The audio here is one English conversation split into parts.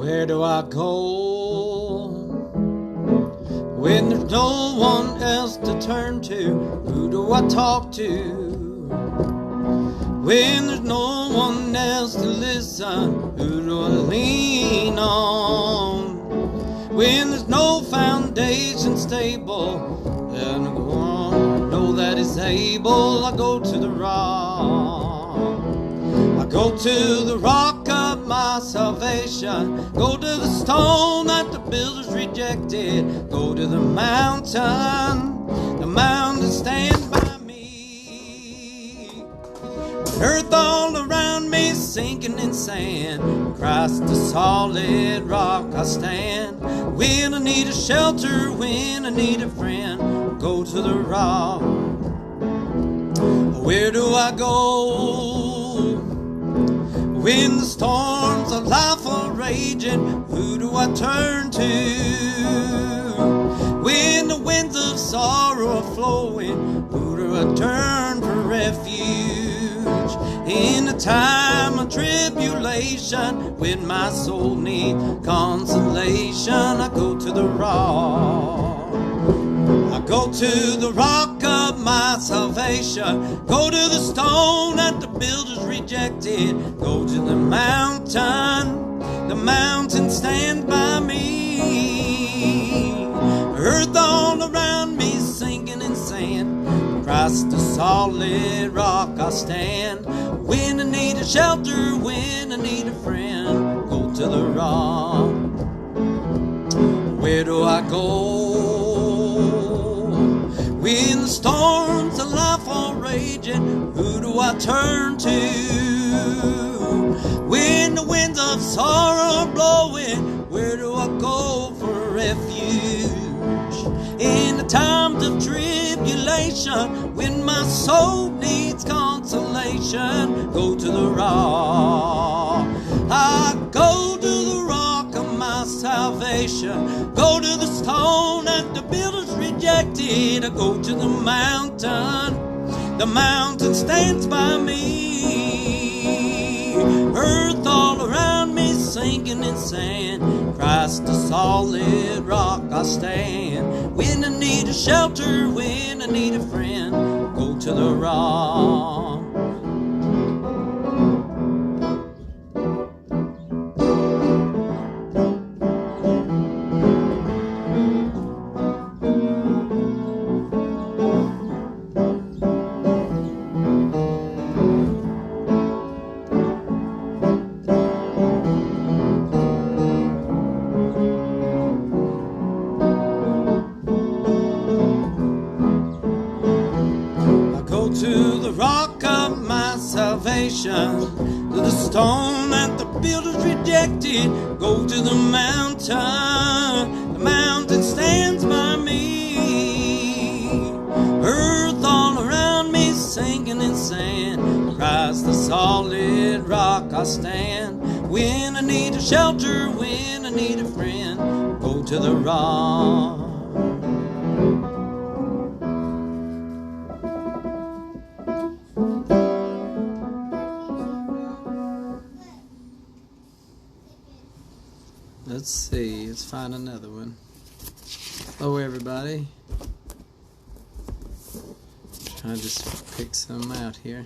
Where do I go when there's no one else to turn to? Who do I talk to when there's no one else to listen? Who do I lean on when there's no foundation stable? And I know that is able. I go to the rock. I go to the rock of my salvation. Go to the stone that the builders rejected. Go to the mountain. The mountain stands by me. Earth all around me sinking in sand. Christ the solid rock I stand. When I need a shelter, when I need a friend, go to the rock. Where do I go when the storms of life are raging? Who do I turn to when the winds of sorrow are flowing? Who do I turn for refuge in a time of tribulation? When my soul needs consolation, I go to the rock. I go to the rock of my salvation. Go to the stone that the builders rejected. Go to the mountain. The mountain stands by me. Earth all around me sinking in sand. Christ the solid rock I stand. When I need a shelter, when I need a friend, go to the rock. Where do I go when the storms of life are raging? Who do I turn to when the winds of sorrow are blowing? Where do I go for refuge in the times of tribulation? When my soul needs consolation, go to the rock. I go to the rock of my salvation. Go to the stone that the builders rejected. I go to the mountain. The mountain stands by me. Earth all around me sinking in sand. Christ the solid rock I stand. When I need a shelter, when I need a friend, go to the rock. To the stone that the builders rejected. Go to the mountain. The mountain stands by me. Earth all around me sinking in sand. Christ the solid rock I stand. When I need a shelter, when I need a friend, go to the rock. Let's see, let's find another one. Hello everybody. Trying to just pick some out here.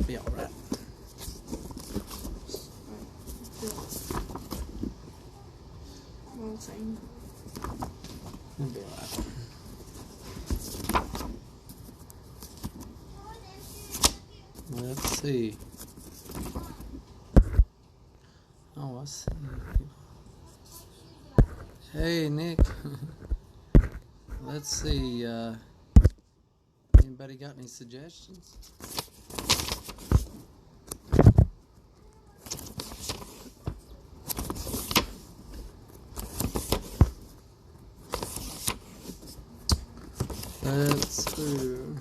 Be alright. It'll be alright. Let's see. Oh, I see. Hey, Nick. Let's see. Anybody got any suggestions? Let's do.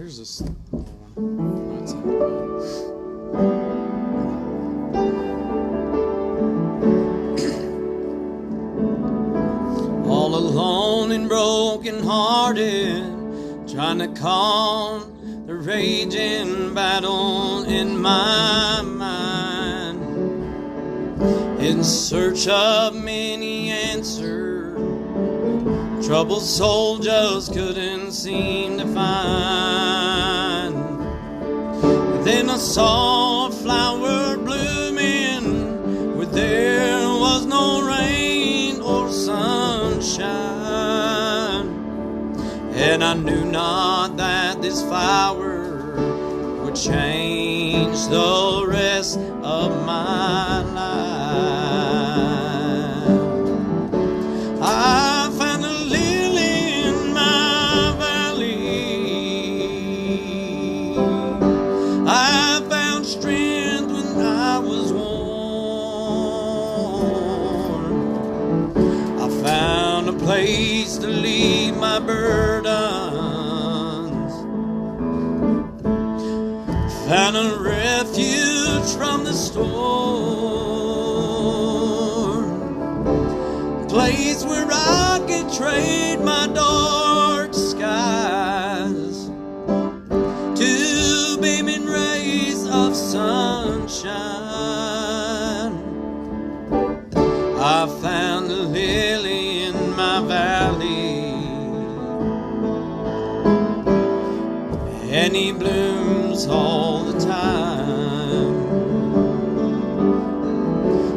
here's this one. That's all alone and broken hearted, trying to calm the raging battle in my mind, in search of many answers, troubled soul just couldn't seem to find. Then I saw a flower blooming where there was no rain or sunshine, and I knew not that this flower would change the rest of my life. I found a lily in my valley. I found strength when I was worn. I found a place to leave my burdens. Found a refuge from the storm. Place where I could trade my dark skies to beaming rays of sunshine. I found a lily in my valley, and he blooms all the time.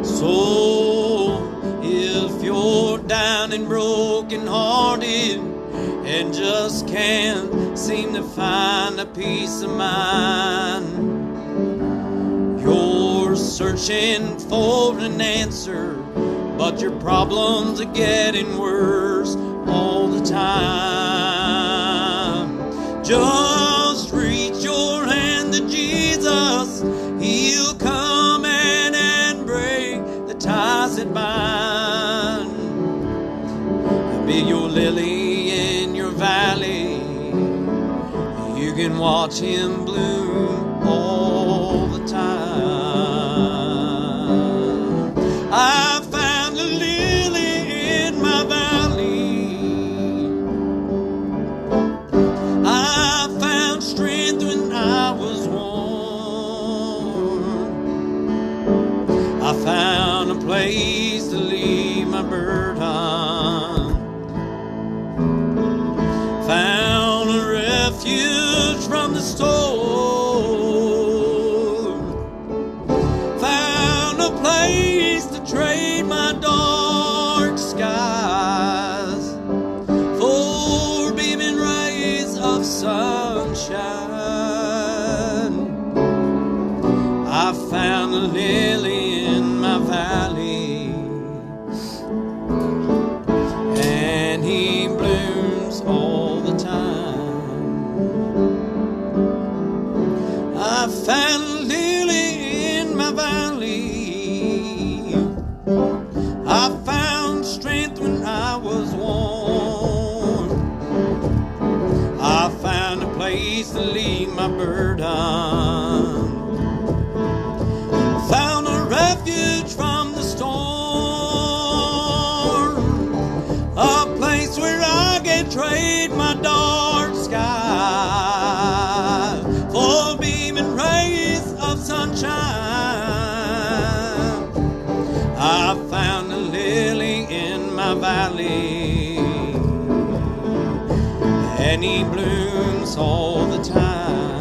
So if you're down and broken hearted and just can't seem to find a peace of mind, you're searching for an answer, but your problems are getting worse all the time. Just reach your hand to Jesus. He'll come in and break the ties that bind. Be your lily in your valley. You can watch him bloom all the time. I found a lily in my valley. I found strength when I was worn. I found a place to leave my burden. Found a refuge from the storm. Found a place to trade my dark skies for beaming rays of sunshine. I found a lily in my valley, and he blooms all the time. I found a lily in my valley. I found strength when I was worn. I found a place to leave my burden. Found a refuge from the storm. A place where I can trade my dark sky for beaming rays of sunshine. I found a lily in my valley, and he blooms all the time.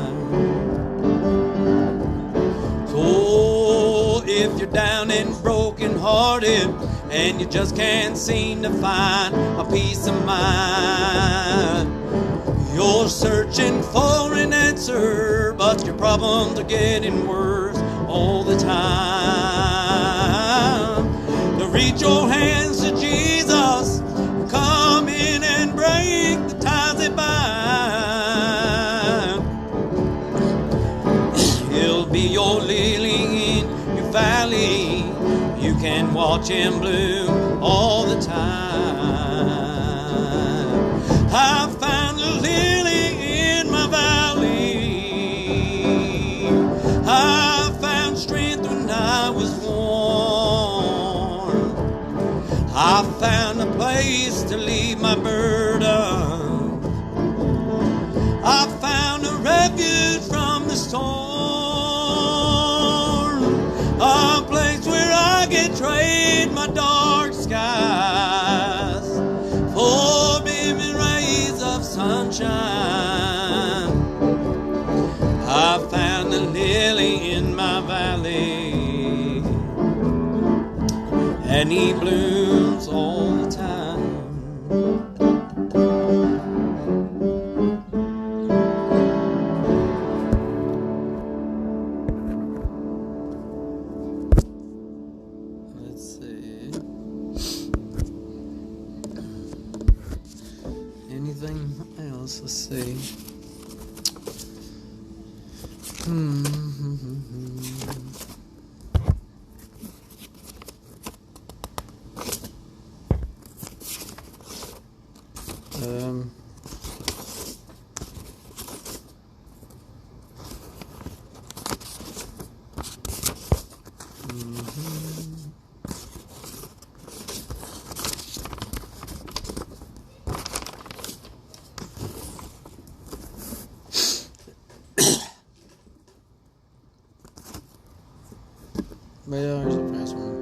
So if you're down and broken hearted and you just can't seem to find a peace of mind, you're searching for an answer, but your problems are getting worse all the time. To reach your hands to Jesus, come in and break the ties that bind. He'll be your lily in your valley. You can watch him bloom all the time. I found a lily in my valley. to leave my burden. I found a refuge from the storm, a place where I can trade my dark skies for vivid rays of sunshine. I found the lily in my valley, and he blooms all the time. Let's see. Anything else? Let's see. But yeah, here's the first one.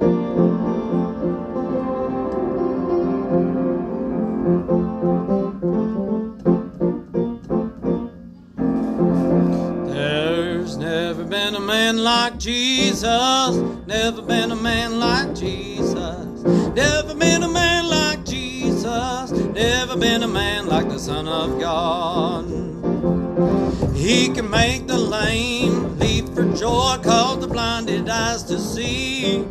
There's never been a man like Jesus. Never been a man like Jesus. Never been a man like Jesus. Never been a man like the Son of God. He can make the lame leap for joy, cause the blinded eyes to see,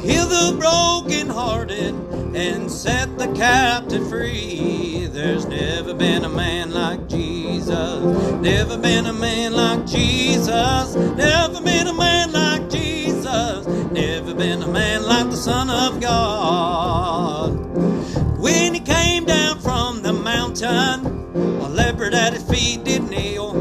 heal the brokenhearted, and set the captive free. There's never been a man like Jesus. Never been a man like Jesus. Never been a man like Jesus. Never been a man like the Son of God. When he came down from the mountain, a leopard at his feet did kneel.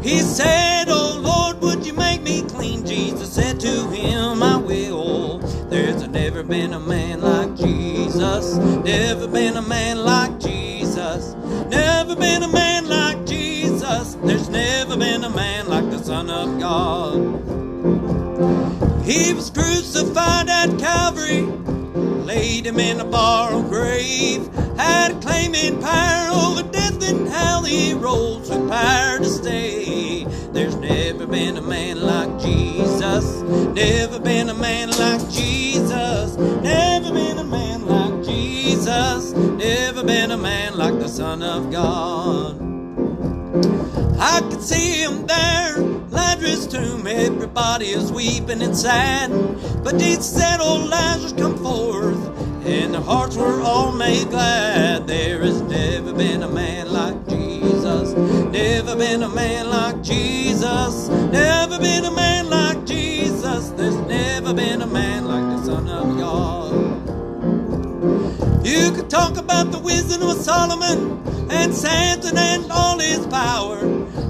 He said, "Oh Lord, would you make me clean?" Jesus said to him, "I will." There's never been a man like Jesus. Never been a man like Jesus. Never been a man like Jesus. There's never been a man like the Son of God. He was crucified at Calvary, laid him in a borrowed grave, had a claiming power over death and hell. He rose with power to stay. There's never been a man like Jesus. Never been a man like Jesus. Never been a man like Jesus. Never been a man like the Son of God. I could see him there, Lazarus' tomb. Everybody is weeping and sad, but Jesus said, "Oh Lazarus, come forth," and their hearts were all made glad. There has never been a man like Jesus. Never been a man like Jesus. Never been a man like Jesus. There's never been a man like the Son of God. You could talk about the wisdom of Solomon and Samson and all his power,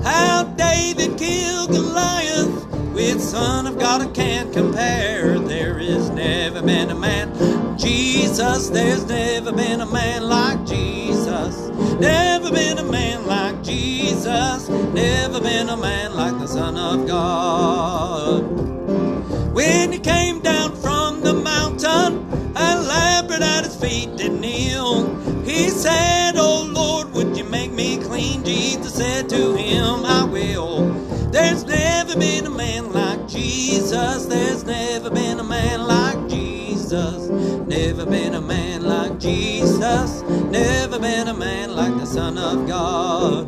how David killed Goliath with Son of God who can't compare. There has never been a man Jesus. There's never been a man like Jesus. Never been a man like Jesus. Never been a man like the Son of God. When he came down from the mountain, a leopard at his feet did kneel. He said, "Oh Lord, would you make me clean?" Jesus said to him, "I will." There's never been a man like Jesus. There's never been a man like Jesus. Never been a man like Jesus. Never been a man like the Son of God.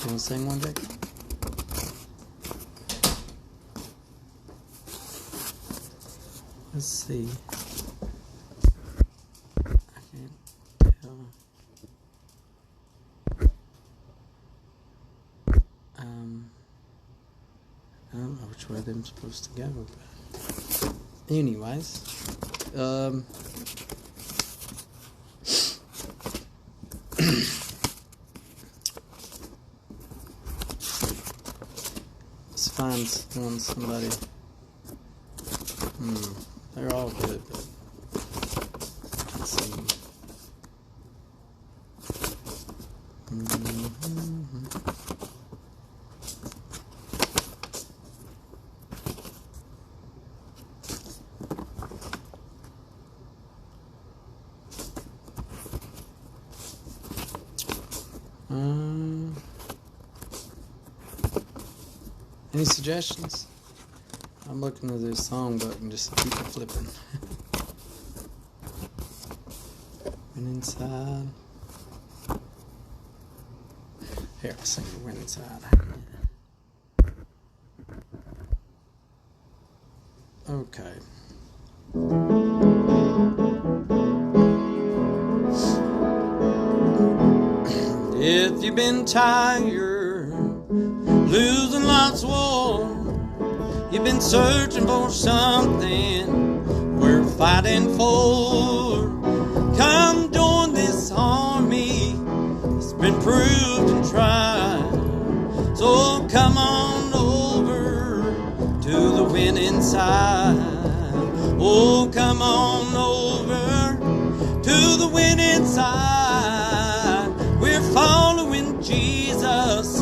Can you sing one, Jake? Let's see. I can't tell. which way I'm supposed to go. But anyways, let's find somebody. They're all good, but let's see. Any suggestions? I'm looking at this song button just to keep it flipping. Went inside. Here, I'll sing it. Went inside. Okay. If you've been tired, losing life's war, you've been searching for something worth fighting for, come join this army. It's been proved and tried. So come on over to the winning side. Oh, come on over to the winning side. We're following Jesus.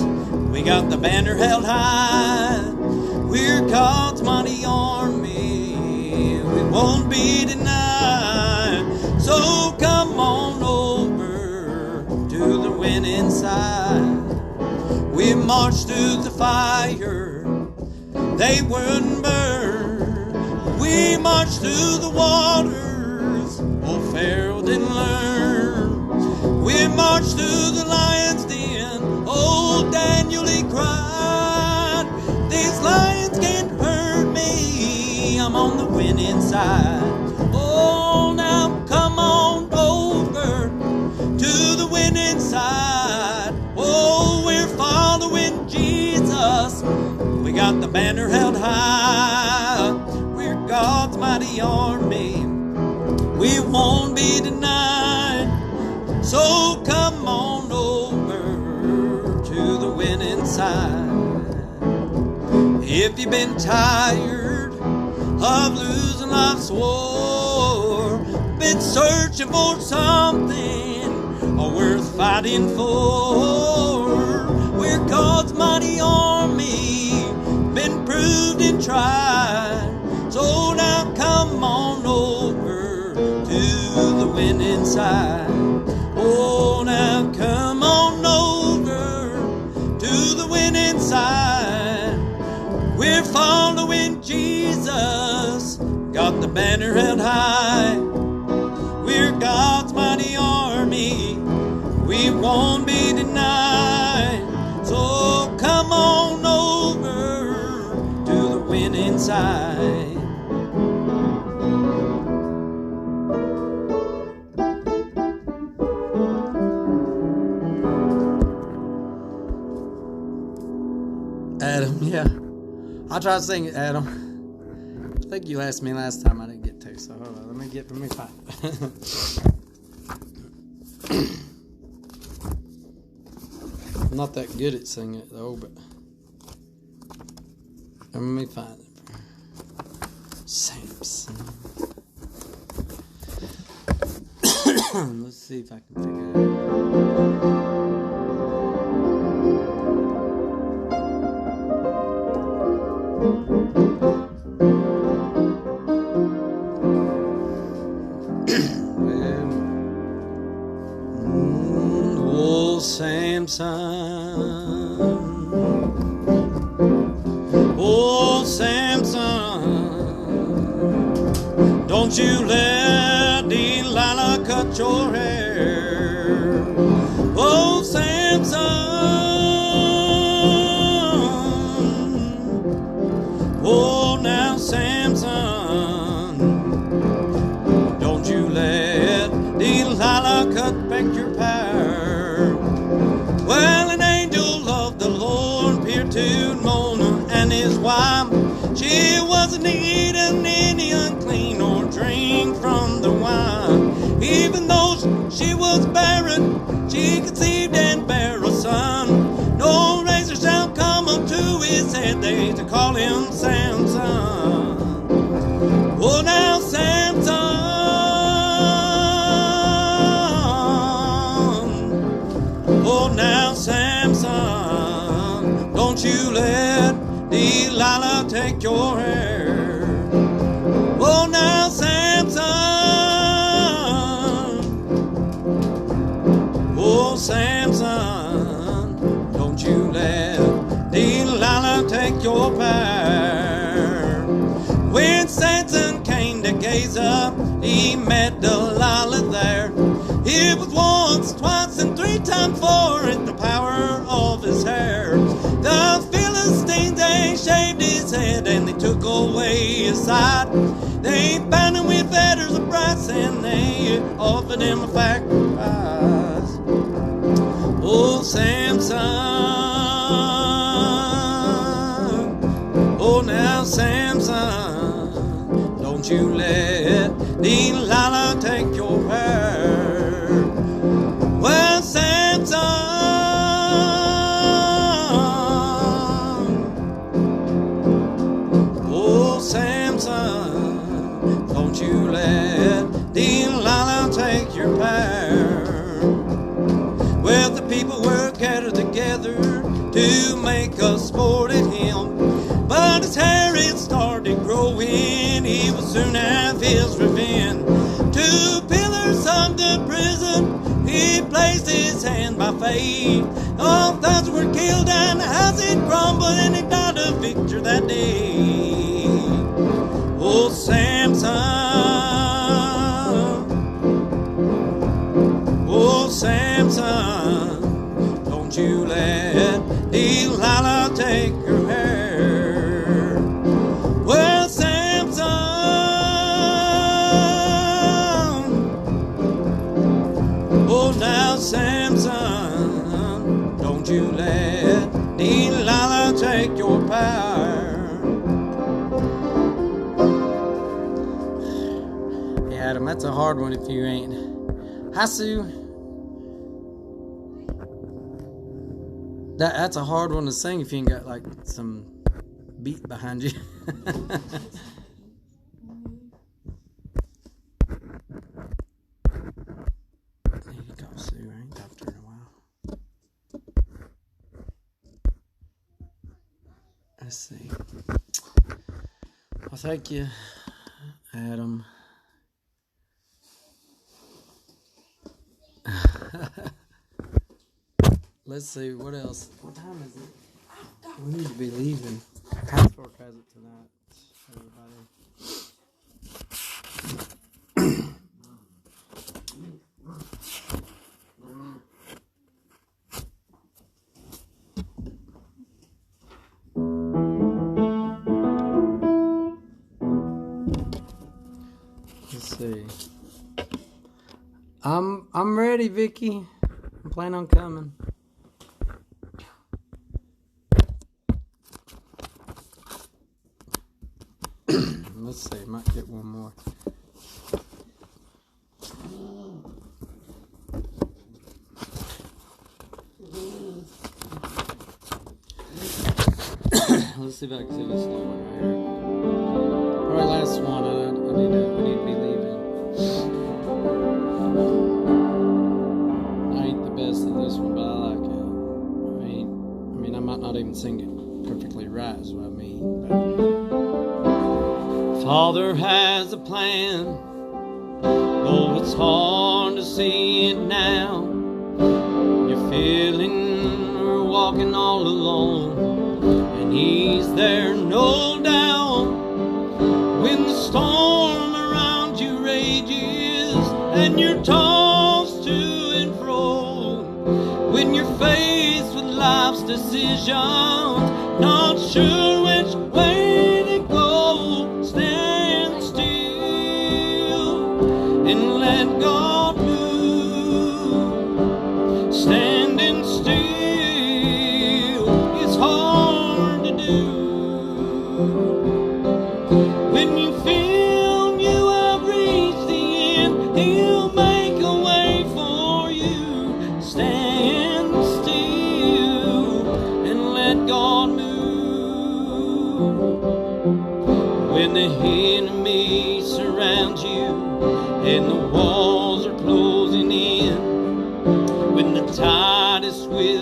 We got the banner held high. We're God's mighty army. We won't be denied. So come on over to the winning side. We marched through the fire. They wouldn't burn. We marched through the waters. Old Pharaoh didn't learn. We marched through the lion's den. Old Daniel, he cried, these lions can't hurt me. I'm on the winning side. Oh, now come on over to the winning side. Oh, we're following Jesus. We got the banner held high. We're God's mighty army. We won't be denied. So come on over to the winning side. If you've been tired of losing life's war, been searching for something worth fighting for, we're God's mighty army, been proved and tried. So now come on over to the winning side. Oh, now come on over to the winning side. We're following Jesus, got the banner held high. We're God's mighty army, we won't be denied. So come on over to the winning side. Adam, yeah. I'll try to sing it, Adam. I think you asked me last time, I didn't get to, so hold on, let me find it. I'm not that good at singing it though, but let me find it. Samson. Let's see if I can figure it out. Oh, Samson, oh, Samson, don't you let Delilah cut your hair. Oh, Samson, oh, now, Samson, don't you let Delilah cut back your power. Well, an angel of the Lord appeared to Mona and his wife. wasn't eating any unclean or drink from the wine. Even though she was barren, she conceived and bare a son. No razor shall come up to his head, they to call him Samson. Oh, now Samson, oh, now Samson, don't you let Delilah take your hair. Oh, now Samson, oh, Samson, don't you let Delilah take your power. When Samson came to gaze up, he met Delilah there. It was once, twice, and 3 times 4 at the power of his hair. The Philistines, they shaved his head and they took away his sight. They bound him with fetters of brass and they offered him a sacrifice. Oh, Samson, oh, now Samson, don't you let Delilah take your hair. Well, Samson, oh, Samson, don't you let Delilah take your power. Well, the people were gathered together to make a sport at him, but his hair it started growing, he would soon have his revenge. 2 pillars of the prison he placed his hand by faith. All thousands were killed and the house it crumbled, and he died a victor that day. Oh, Samson, oh, Samson, don't you let Delilah take your hair. Well, Samson, oh, now Samson, don't you let Delilah take your power. Hey, Adam, that's a hard one if you ain't. Hi, Sue. That's a hard one to sing if you ain't got like some beat behind you. There you go, Sue. I ain't talked to her in a while. Let's see. Well, thank you, Adam. Let's see, what else? What time is it? We need to be leaving. Patchwork has it tonight, everybody. Let's see. I'm ready, Vicky. I'm planning on coming. Let's see, might get one more. Let's see if I can see this slow one right here. Alright, last one. We need to be leaving. I ain't the best at this one, but I like it. I mean, I might not even sing it perfectly right, is what I mean. But Father has a plan, though it's hard to see it now. You're feeling or walking all alone, and He's there, no doubt. When the storm around you rages and you're tossed to and fro, when you're faced with life's decisions, not sure which way to go, stand still and let God move. Standing still is hard to do.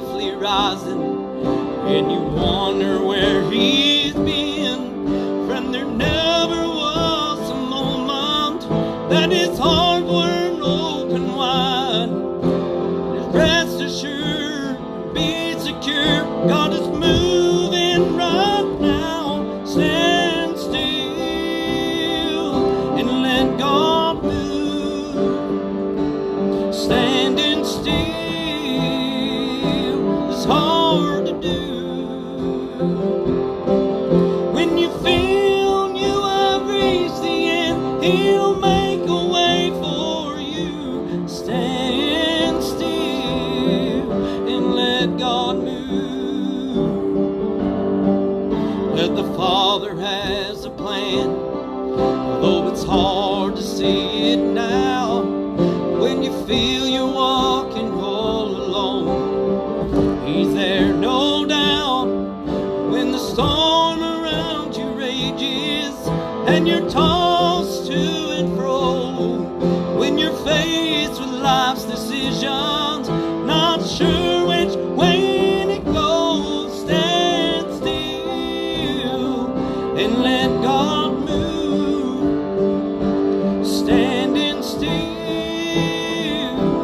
swiftly rising, and you wonder where he's been. Friend, there never was a moment that his heart weren't open wide. Just rest assured, be secure, God is moving right now. Stand still and let God move. Standing still is hard to do. When you feel you have reached the end, he'll make a way for you. Stand still and let God move. That the Father has a plan, although it's hard to see it now. When you feel you're walking all alone, he's there, no doubt. When the storm around you rages and you're tossed to and fro, when you're faced with life's decisions, not sure which way to go, stand still and let God move. Standing still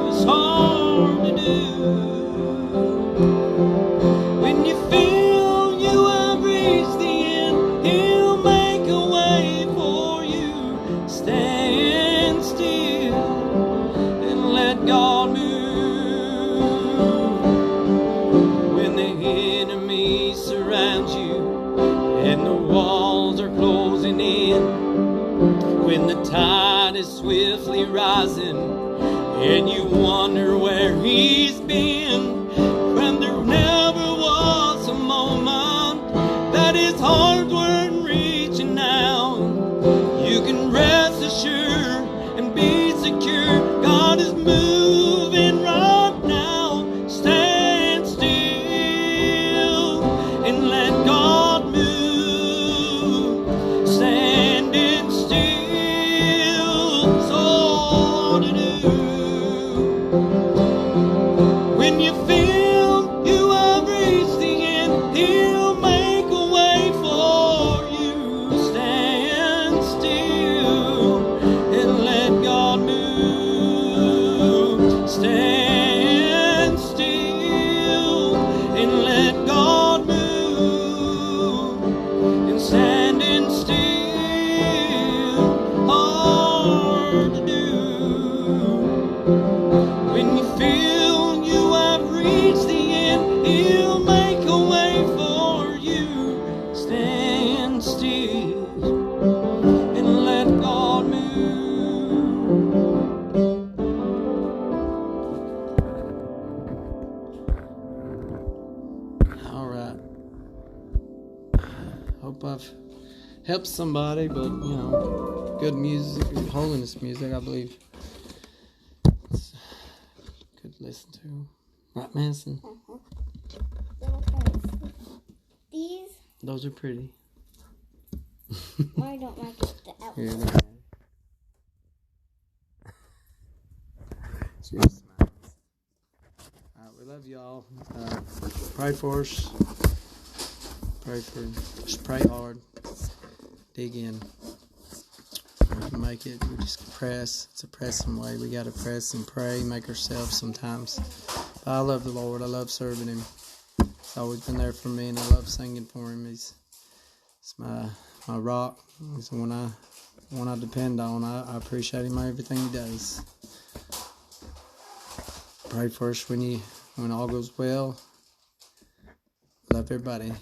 is hard to do. When you feel you have reached the end, he'll make a way for you. Stand still and let God move. When the enemy surrounds you and the walls are closing in, when the tide is swiftly rising and you wonder where he's been, when there never was a moment that his heart weren't reaching out, you can rest assured and be secure. God is moving right now. Stand still and let God move. Standing still is all to do. When you feel you have reached the end, he'll make a way for you. Stand still and let God move. Stand still and let God move. And standing still, hard to do. When you feel you have reached the end, he'll make a way for you. Stand still and let God move. All right. Hope I've helped somebody, but you know, good music, holiness music, I believe. It's good to listen to. Right, Manson? These, Those are pretty. I don't like the outside. Here, look at it. Cheers, man. All right, we love y'all. Pray for us. Just pray hard. Dig in. We can make it. We just press. It's a pressing way. We got to press and pray, make ourselves sometimes. But I love the Lord. I love serving him. He's always been there for me, and I love singing for him. He's my rock. He's the one I depend on. I appreciate him everything he does. Pray for us when all goes well. Love everybody.